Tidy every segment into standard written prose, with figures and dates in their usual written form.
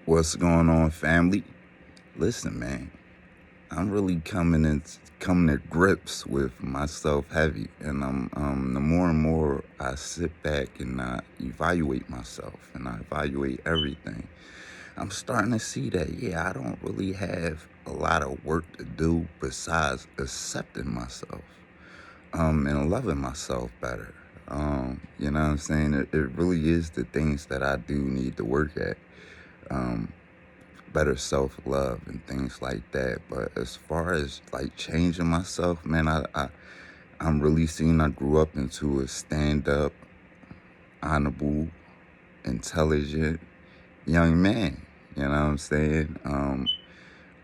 What's going on, family? Listen, man, I'm really coming to grips with myself heavy, and the more and more I sit back and I evaluate myself and I evaluate everything, I'm starting to see that I don't really have a lot of work to do besides accepting myself, and loving myself better. You know what I'm saying? It really is the things that I do need to work at. Um, Better self love and things like that. But as far as like changing myself, man, I'm really seeing I grew up into a stand up, honorable, intelligent young man. You know what I'm saying? I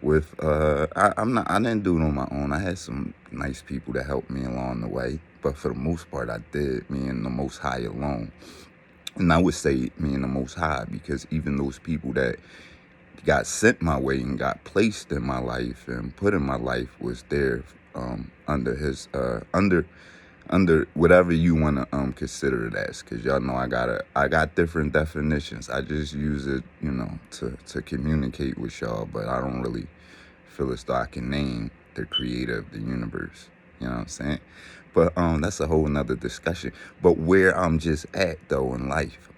didn't do it on my own. I had some nice people that helped me along the way, but for the most part, I did. Me and the Most High alone. And I would say me and the Most High, because even those people that got sent my way and got placed in my life and put in my life was there, under his under whatever you want to consider it as, because y'all know I got different definitions. I just use it, to communicate with y'all, but I don't really feel as though I can name the creator of the universe. You know what I'm saying? But that's a whole nother discussion. But where I'm just at though in life,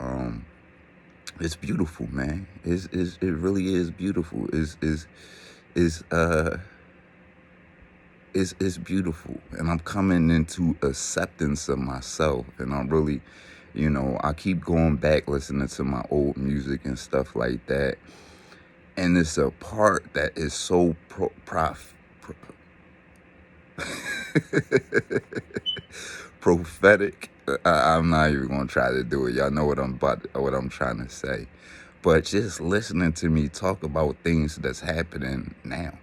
it's beautiful, man. It really is beautiful. Is is beautiful, and I'm coming into acceptance of myself, and I'm really, I keep going back listening to my old music and stuff like that, and it's a part that is so prophetic. I'm not even gonna try to do it. Y'all know what I'm trying to say. But just listening to me talk about things that's happening now,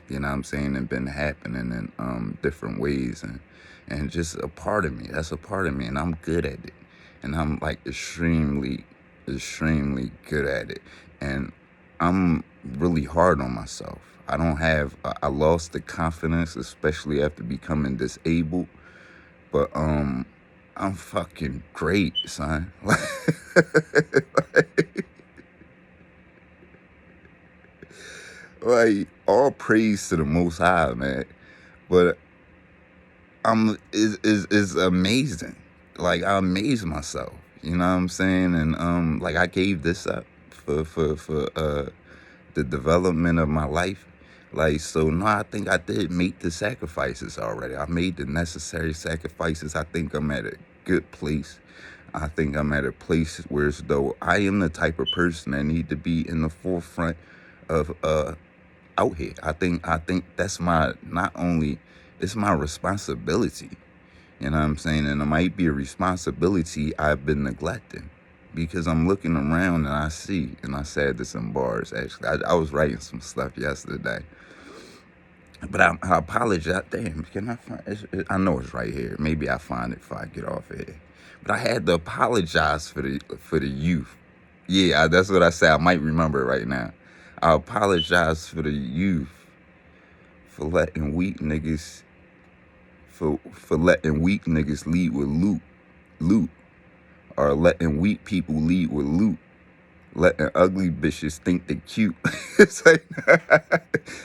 you know what I'm saying, and been happening in different ways, and just a part of me. That's a part of me, and I'm good at it, and I'm like extremely good at it, and I'm really hard on myself. I don't have. I lost the confidence, especially after becoming disabled. But I'm fucking great, son. Like all praise to the Most High, man. But I'm is amazing. Like I amaze myself. You know what I'm saying? And like I gave this up for the development of my life. Like, so no, I think I did make the sacrifices already. I made the necessary sacrifices. I think I'm at a good place. I think I'm at a place where as though I am the type of person that need to be in the forefront of out here. I think that's my, not only it's my responsibility. You know what I'm saying? And it might be a responsibility I've been neglecting, because I'm looking around and I see, and I said this in bars actually. I was writing some stuff yesterday, but I apologize. Damn, can I find I know it's right here. Maybe I find it if I get off here. But I had to apologize for the youth. Yeah, that's what I said. I might remember it right now. I apologize for the youth for letting weak niggas for letting weak niggas lead with loot, or letting weak people lead with loot, letting ugly bitches think they cute. It's like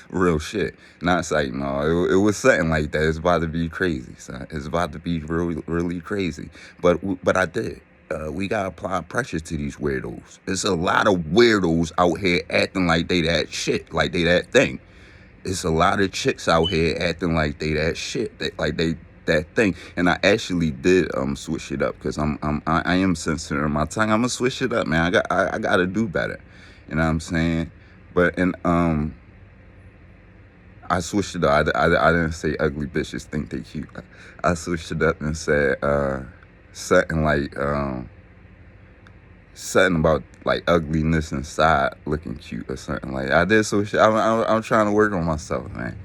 real shit. Not saying no. It was something like that. It's about to be crazy, son. It's about to be really crazy. But I did. We gotta apply pressure to these weirdos. There's a lot of weirdos out here acting like they that shit, like they that thing. It's a lot of chicks out here acting like they that shit, like they that thing. And I actually did switch it up, because I am sensitive on my tongue. I'm gonna switch it up, man. I gotta do better. You know what I'm saying? But and I switched it up. I didn't say ugly bitches think they cute. I switched it up and said something like something about like ugliness inside looking cute or something like that. I did switch it. I'm trying to work on myself, man.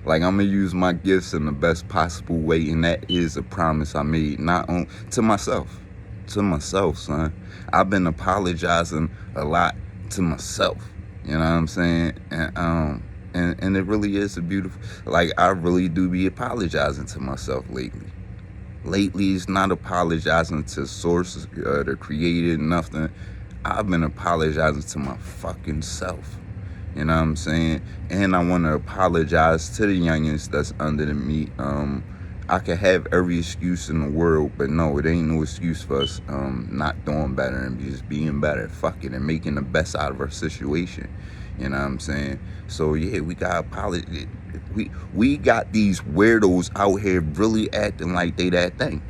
Like I'm gonna use my gifts in the best possible way, and that is a promise I made, not on to myself, son. I've been apologizing a lot to myself. You know what I'm saying? And it really is a beautiful. Like I really do be apologizing to myself lately. Lately, it's not apologizing to sources, the creator, nothing. I've been apologizing to my fucking self. You know what I'm saying? And I want to apologize to the youngins that's under me. I could have every excuse in the world, but no, it ain't no excuse for us not doing better and just being better. Fuck it, and making the best out of our situation. You know what I'm saying? So yeah, we got apologize. We got these weirdos out here really acting like they that thing.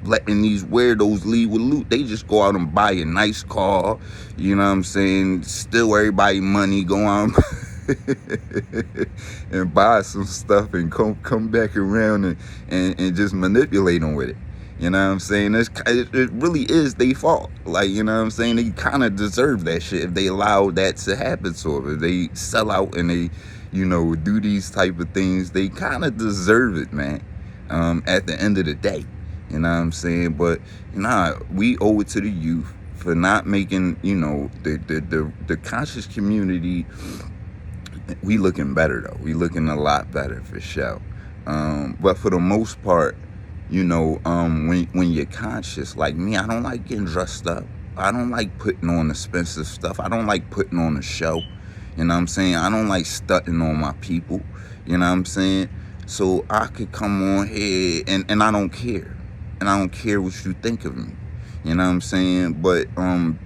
Letting these weirdos leave with loot. They just go out and buy a nice car, you know what I'm saying, steal everybody money, go out and buy some stuff and come back around and just manipulate them with it. You know what I'm saying? It really is their fault. Like, you know what I'm saying? They kind of deserve that shit if they allow that to happen to them. If they sell out and they, do these type of things, they kind of deserve it, man, at the end of the day. You know what I'm saying? But we owe it to the youth for not making, the conscious community. We looking better though. We looking a lot better for sure. But for the most part, when you're conscious, like me, I don't like getting dressed up. I don't like putting on expensive stuff. I don't like putting on a show. You know what I'm saying? I don't like stunting on my people. You know what I'm saying? So I could come on here and I don't care. And I don't care what you think of me. You know what I'm saying? But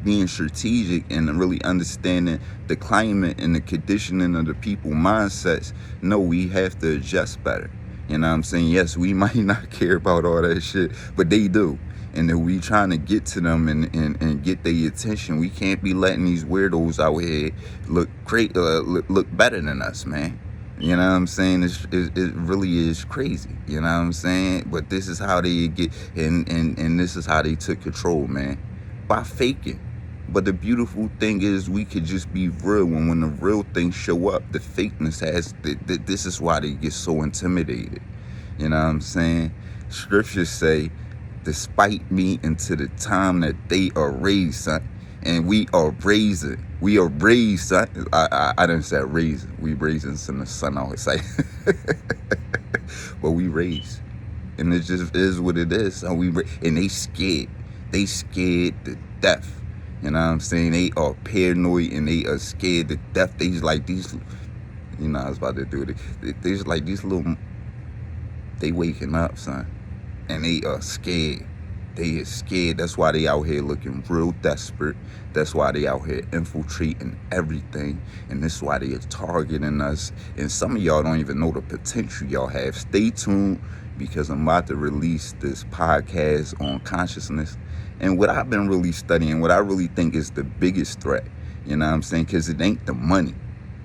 being strategic and really understanding the climate and the conditioning of the people mindsets, no, we have to adjust better. You know what I'm saying? Yes, we might not care about all that shit, but they do. And then we trying to get to them and get their attention. We can't be letting these weirdos out here look great, look better than us, man. You know what I'm saying? It really is crazy. You know what I'm saying? But this is how they get, and this is how they took control, man. By faking. But the beautiful thing is we could just be real. And when the real things show up, the fakeness this is why they get so intimidated. You know what I'm saying? Scriptures say, despite me until the time that they are raised, son. And we are raising. We are raised, son. I didn't say raising. We raising, son. The son always say. But we raised. And it just is what it is. And they scared. They scared to death. You know what I'm saying? They are paranoid and they are scared to death. They just like these, I was about to do it. They just like these little, they waking up, son. And they are scared. They is scared. That's why they out here looking real desperate. That's why they out here infiltrating everything. And that's why they are targeting us. And some of y'all don't even know the potential y'all have. Stay tuned, because I'm about to release this podcast on consciousness. And what I've been really studying, what I really think is the biggest threat, you know what I'm saying? Because it ain't the money.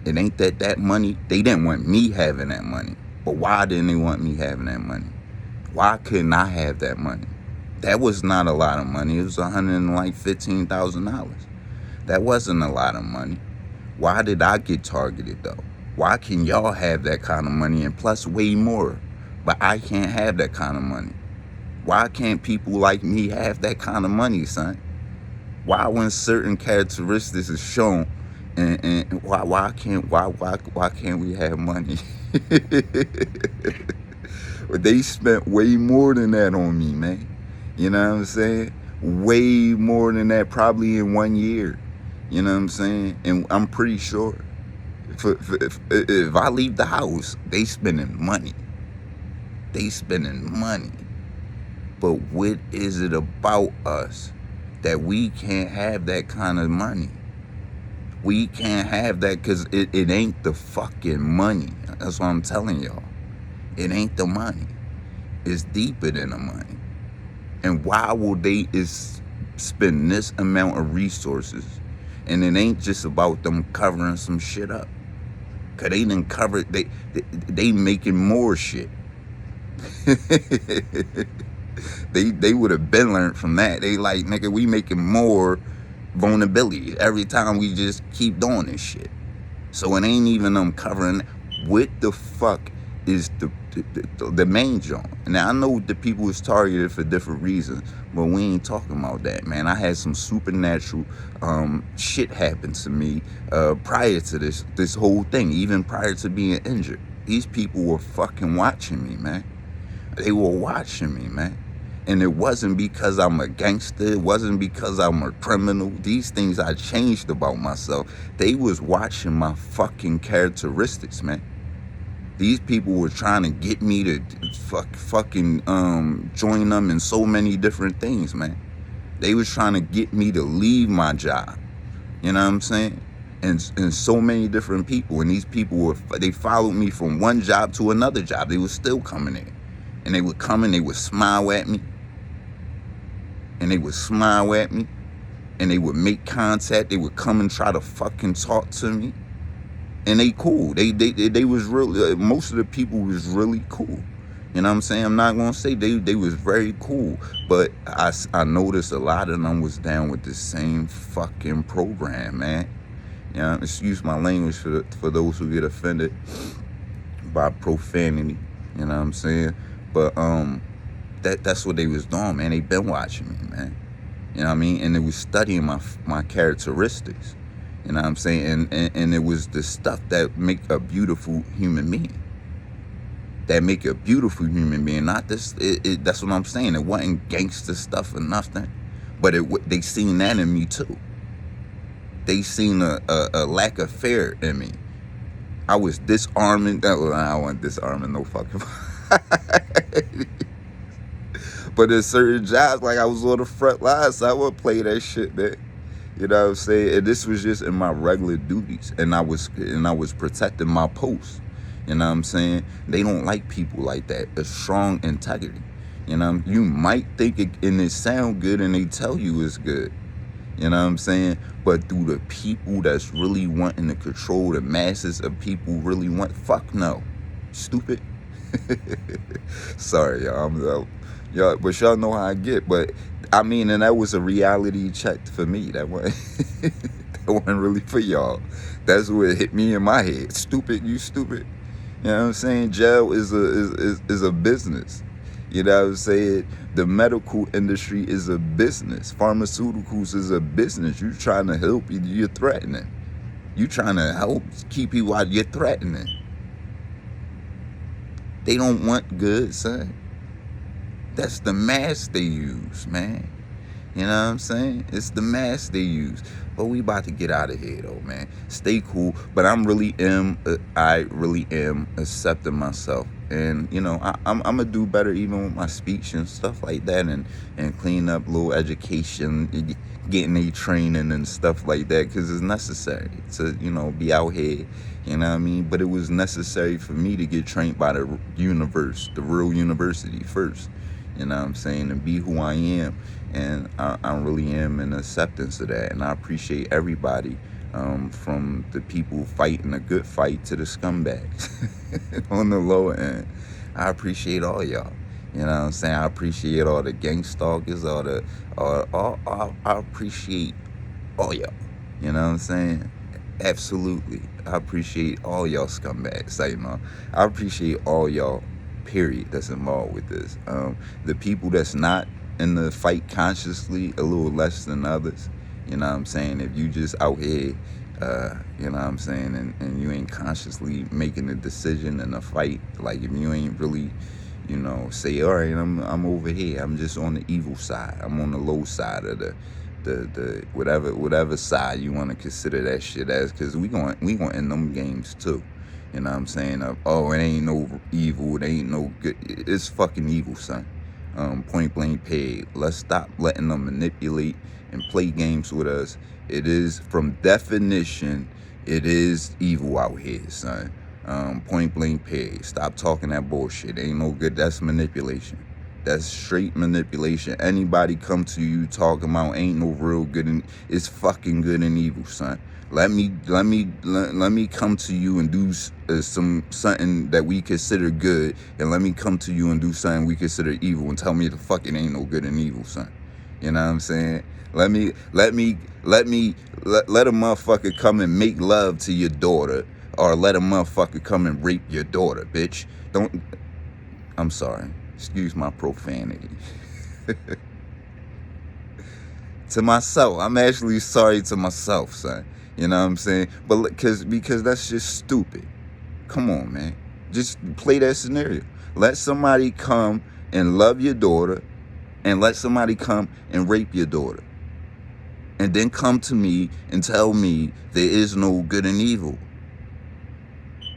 It ain't that money. They didn't want me having that money. But why didn't they want me having that money? Why couldn't I have that money? That was not a lot of money. It was $115,000. That wasn't a lot of money. Why did I get targeted though? Why can y'all have that kind of money and plus way more, but I can't have that kind of money? Why can't people like me have that kind of money, son? Why, when certain characteristics is shown, and why can't we have money? They spent way more than that on me, man. You know what I'm saying? Way more than that, probably in 1 year. You know what I'm saying? And I'm pretty sure if I leave the house, they spending money. They spending money. But what is it about us that we can't have that kind of money? We can't have that because it ain't the fucking money. That's what I'm telling y'all. It ain't the money. It's deeper than the money. And why will they spend this amount of resources? And it ain't just about them covering some shit up. Cause they done covered, they making more shit. They would have been learned from that. They like, nigga, we making more vulnerability every time we just keep doing this shit. So it ain't even them covering. What the fuck is the main joint? Now I know the people is targeted for different reasons, but we ain't talking about that, man. I had some supernatural shit happen to me prior to this whole thing, even prior to being injured. These people were fucking watching me, man. They were watching me, man. And it wasn't because I'm a gangster. It wasn't because I'm a criminal. These things I changed about myself. They was watching my fucking characteristics, man. These people were trying to get me to fucking join them in so many different things, man. They was trying to get me to leave my job. You know what I'm saying? And so many different people. And these people they followed me from one job to another job. They were still coming in. And they would come and they would smile at me. And they would smile at me. And they would make contact. They would come and try to fucking talk to me. And they cool. They was really, most of the people was really cool. You know what I'm saying? I'm not going to say they was very cool. But I noticed a lot of them was down with the same fucking program, man. You know, excuse my language for those who get offended by profanity. You know what I'm saying? But that's what they was doing, man. They been watching me, man. You know what I mean? And they was studying my characteristics. You know what I'm saying? And it was the stuff that make a beautiful human being. That make a beautiful human being. Not this. That's what I'm saying. It wasn't gangster stuff or nothing. But they seen that in me too. They seen a lack of fear in me. I was disarming. I wasn't disarming no fucking. But in certain jobs, like I was on the front line, so I would play that shit, man. You know what I'm saying? And this was just in my regular duties, and I was protecting my post. You know what I'm saying? They don't like people like that. A strong integrity. You know, you might think it sound good, and they tell you it's good. You know what I'm saying? But through the people that's really wanting to control the masses of people really want, fuck no. Stupid. Sorry, y'all. Y'all, but y'all know how I get. But I mean, and that was a reality check for me. That wasn't really for y'all. That's what hit me in my head. Stupid, you stupid. You know what I'm saying? Jail is a business. You know what I'm saying? The medical industry is a business. Pharmaceuticals is a business. You trying to help, you're threatening. You trying to help keep people out, you're threatening. They don't want good, son. That's the mask they use, man. You know what I'm saying? It's the mask they use. But we about to get out of here, though, man. Stay cool. But I really am accepting myself. And, you know, I'm going to do better even with my speech and stuff like that. And clean up little education, getting a training and stuff like that. Because it's necessary to, you know, be out here. You know what I mean? But it was necessary for me to get trained by the real university first. You know what I'm saying? And be who I am. And I really am in acceptance of that. And I appreciate everybody, from the people fighting a good fight to the scumbags on the lower end. I appreciate all y'all. You know what I'm saying? I appreciate all the gang stalkers, I appreciate all y'all. You know what I'm saying? Absolutely. I appreciate all y'all scumbags. You know, I appreciate all y'all, period, that's involved with this. The people that's not in the fight consciously, a little less than others. You know what I'm saying? If you just out here, you know what I'm saying, and you ain't consciously making a decision in a fight, like if you ain't really, you know, say, all right, I'm over here. I'm just on the evil side. I'm on the low side of the whatever side you want to consider that shit as, because we going in them games too. You know what I'm saying? Oh, it ain't no evil. It ain't no good. It's fucking evil, son. Point blank paid. Let's stop letting them manipulate and play games with us. It is, from definition, it is evil out here, son. Point blank paid. Stop talking that bullshit. Ain't no good. That's manipulation. That's straight manipulation. Anybody come to you talking about ain't no real good and it's fucking good and evil, son. Let me come to you and do something that we consider good, and let me come to you and do something we consider evil, and tell me the fucking ain't no good and evil, son. You know what I'm saying? Let a motherfucker come and make love to your daughter, or let a motherfucker come and rape your daughter, bitch. I'm sorry. Excuse my profanity. To myself. I'm actually sorry to myself, son. You know what I'm saying? But because that's just stupid. Come on, man. Just play that scenario. Let somebody come and love your daughter, and let somebody come and rape your daughter, and then come to me and tell me there is no good and evil.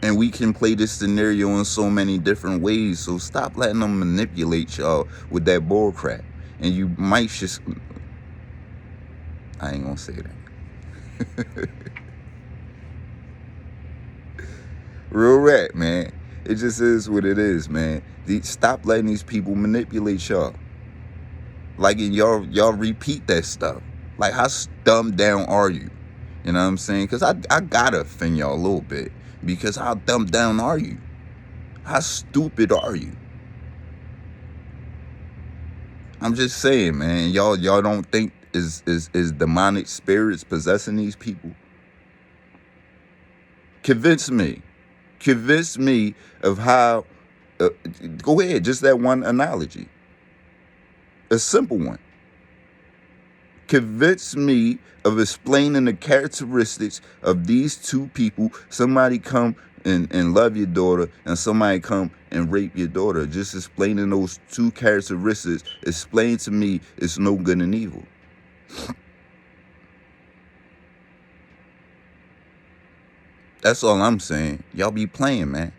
And we can play this scenario in so many different ways. So stop letting them manipulate y'all with that bull crap. And you might just, I ain't gonna say that. Real rap, man. It just is what it is, man. Stop letting these people manipulate y'all. Like, and y'all repeat that stuff. Like, how dumbed down are you? You know what I'm saying? Because I gotta offend y'all a little bit. Because how dumbed down are you? How stupid are you? I'm just saying, man. Y'all don't think is demonic spirits possessing these people? Convince me. Convince me of how. Go ahead, just that one analogy. A simple one. Convince me of explaining the characteristics of these two people. Somebody come and love your daughter, and somebody come and rape your daughter. Just explaining those two characteristics. Explain to me it's no good and evil. That's all I'm saying. Y'all be playing, man.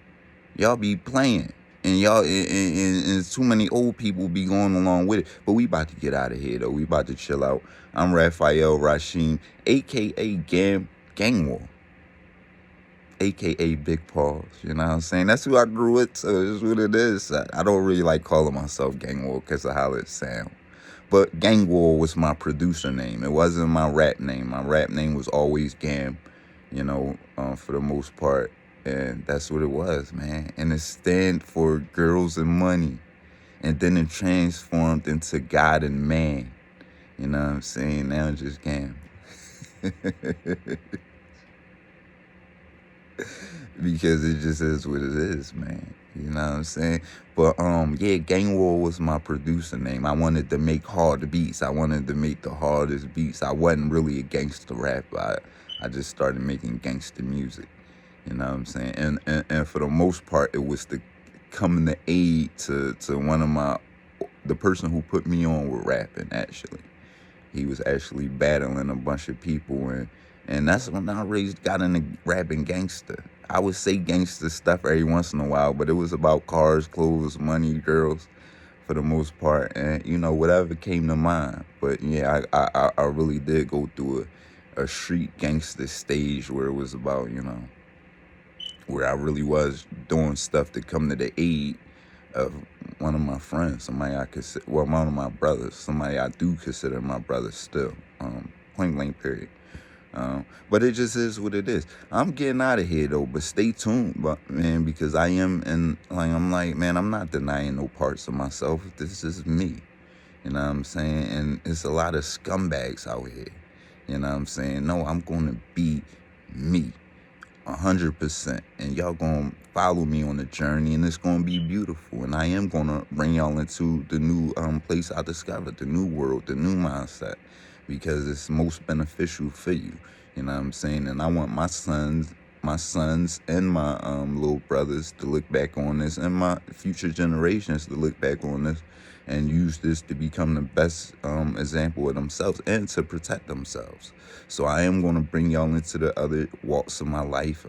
Y'all be playing. And y'all, and too many old people be going along with it. But we about to get out of here, though. We about to chill out. I'm Raphael Rasheen, a.k.a. Gang War, a.k.a. Big Paws. You know what I'm saying? That's who I grew with, so it's what it is. I don't really like calling myself Gang War because of how it sounds. But Gang War was my producer name. It wasn't my rap name. My rap name was always Gam, you know, for the most part. And that's what it was, man. And it stand for girls and money. And then it transformed into God and man. You know what I'm saying? Now it's just Gam. Because it just is what it is, man. You know what I'm saying? But yeah, Gang War was my producer name. I wanted to make hard beats. I wanted to make the hardest beats. I wasn't really a gangster rapper. I just started making gangster music. You know what I'm saying? And for the most part, it was to come to aid to one of the person who put me on with rapping, actually. He was actually battling a bunch of people, and that's when I really got into rapping gangster. I would say gangster stuff every once in a while, but it was about cars, clothes, money, girls, for the most part, and, you know, whatever came to mind. But yeah, I really did go through a street gangster stage where it was about, you know, where I really was doing stuff to come to the aid of one of my friends, somebody I consider, well, one of my brothers, somebody I do consider my brother still, point blank period. But it just is what it is. I'm getting out of here though, but stay tuned, man, because I am, and like, I'm like, man, I'm not denying no parts of myself. This is me. You know what I'm saying? And it's a lot of scumbags out here. You know what I'm saying? No, I'm going to be me. 100%, and y'all gonna follow me on the journey, and it's gonna be beautiful. And I am gonna bring y'all into the new place I discovered, the new world, the new mindset, because it's most beneficial for you. You know what I'm saying? And I want my sons and my little brothers to look back on this, and my future generations to look back on this and use this to become the best example of themselves and to protect themselves. So I am going to bring y'all into the other walks of my life.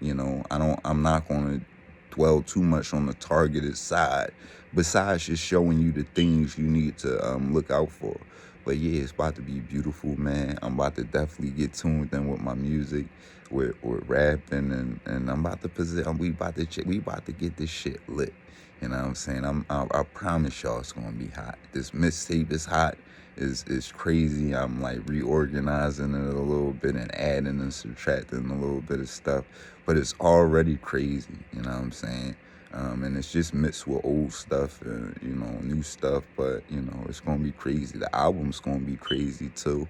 You know, I'm not going to dwell too much on the targeted side, besides just showing you the things you need to look out for. But yeah, it's about to be beautiful, man. I'm about to definitely get tuned in with my music, with rapping, and I'm about to we about to get this shit lit. You know what I'm saying? I promise y'all it's gonna be hot. This mixtape is hot. Is crazy. I'm like reorganizing it a little bit and adding and subtracting a little bit of stuff, but it's already crazy. You know what I'm saying? And it's just mixed with old stuff and, you know, new stuff. But, you know, it's gonna be crazy. The album's gonna be crazy too.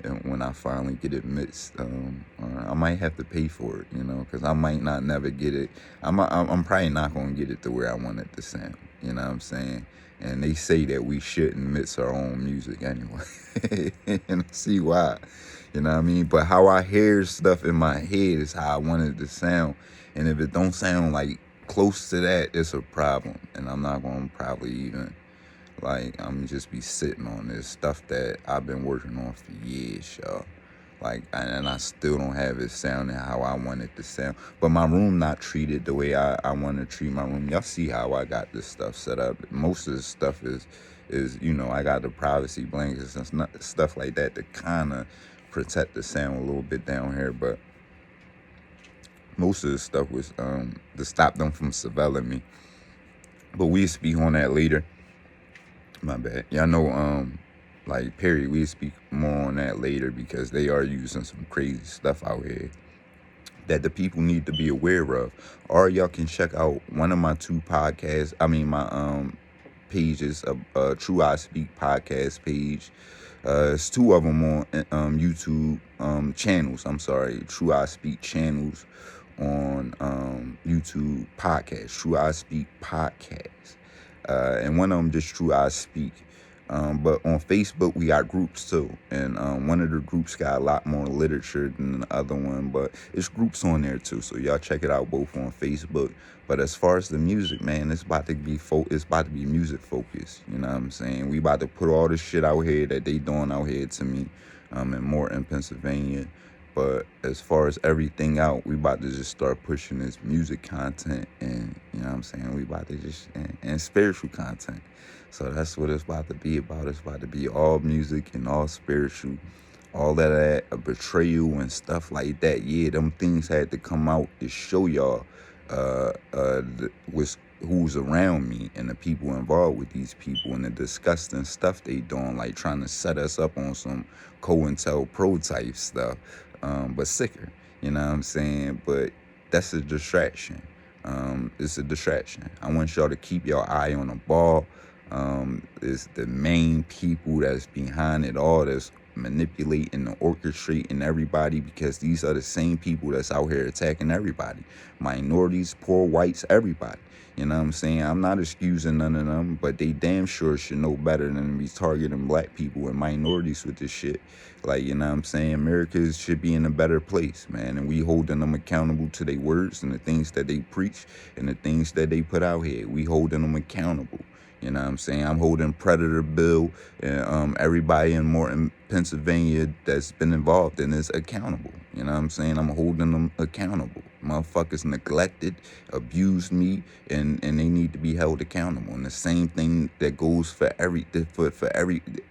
And when I finally get it mixed, I might have to pay for it, you know, because I might not never get it. I'm probably not gonna get it to where I want it to sound. You know what I'm saying? And they say that we shouldn't mix our own music anyway. And I see why. You know what I mean? But how I hear stuff in my head is how I want it to sound. And if it don't sound like close to that, it's a problem. And I'm not gonna probably even Like, I'm just be sitting on this stuff that I've been working on for years, y'all. Like, and I still don't have it sounding how I want it to sound. But my room not treated the way I want to treat my room. Y'all see how I got this stuff set up. Most of the stuff is I got the privacy blankets and stuff like that to kind of protect the sound a little bit down here. But most of the stuff was to stop them from surveilling me. But we'll speak on that later. My bad. Y'all know, like Perry, we'll speak more on that later because they are using some crazy stuff out here that the people need to be aware of. Or y'all can check out one of my two podcasts. I mean, my pages, True I Speak podcast page. It's two of them on YouTube channels. I'm sorry, True I Speak channels on YouTube podcast. True I Speak podcast. And one of them just True I Speak. But on Facebook, we got groups too. And one of the groups got a lot more literature than the other one, but it's groups on there too. So y'all check it out both on Facebook. But as far as the music, man, it's about to be music focused. You know what I'm saying? We about to put all this shit out here that they doing out here to me, in Morton, Pennsylvania. But as far as everything out, we about to just start pushing this music content and, you know what I'm saying, we about to just, and spiritual content. So that's what it's about to be about. It's about to be all music and all spiritual, all that a betrayal and stuff like that. Yeah, them things had to come out to show y'all who's around me and the people involved with these people and the disgusting stuff they doing, like trying to set us up on some COINTELPRO type stuff. But sicker, you know what I'm saying? But that's a distraction. It's a distraction. I want y'all to keep your eye on the ball. It's the main people that's behind it all, that's manipulating and orchestrating everybody, because these are the same people that's out here attacking everybody. Minorities, poor whites, everybody. You know what I'm saying? I'm not excusing none of them, but they damn sure should know better than to be targeting black people and minorities with this shit. Like, you know what I'm saying? America should be in a better place, man. And we holding them accountable to their words and the things that they preach and the things that they put out here. We holding them accountable. You know what I'm saying? I'm holding Predator Bill and everybody in Morton, Pennsylvania that's been involved in this accountable. You know what I'm saying? I'm holding them accountable. Motherfuckers neglected, abused me, and they need to be held accountable. And the same thing that goes for every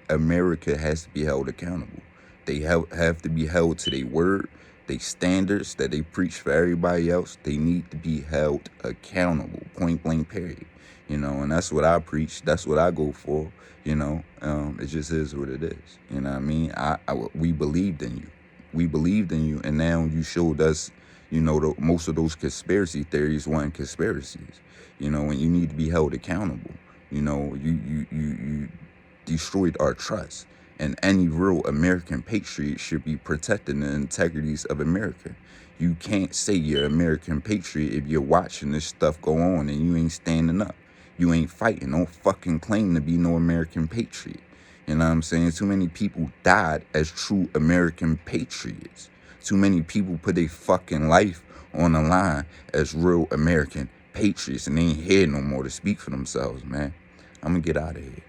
America has to be held accountable. They have to be held to their word, they standards that they preach for everybody else. They need to be held accountable, point blank, period. You know, and that's what I preach. That's what I go for. You know, it just is what it is. You know what I mean? We believed in you. We believed in you, and now you showed us, you know, most of those conspiracy theories weren't conspiracies. You know, and you need to be held accountable. You know, you destroyed our trust. And any real American patriot should be protecting the integrities of America. You can't say you're an American patriot if you're watching this stuff go on and you ain't standing up. You ain't fighting. Don't fucking claim to be no American patriot. You know what I'm saying? Too many people died as true American patriots. Too many people put their fucking life on the line as real American patriots, and they ain't here no more to speak for themselves, man. I'm gonna get out of here.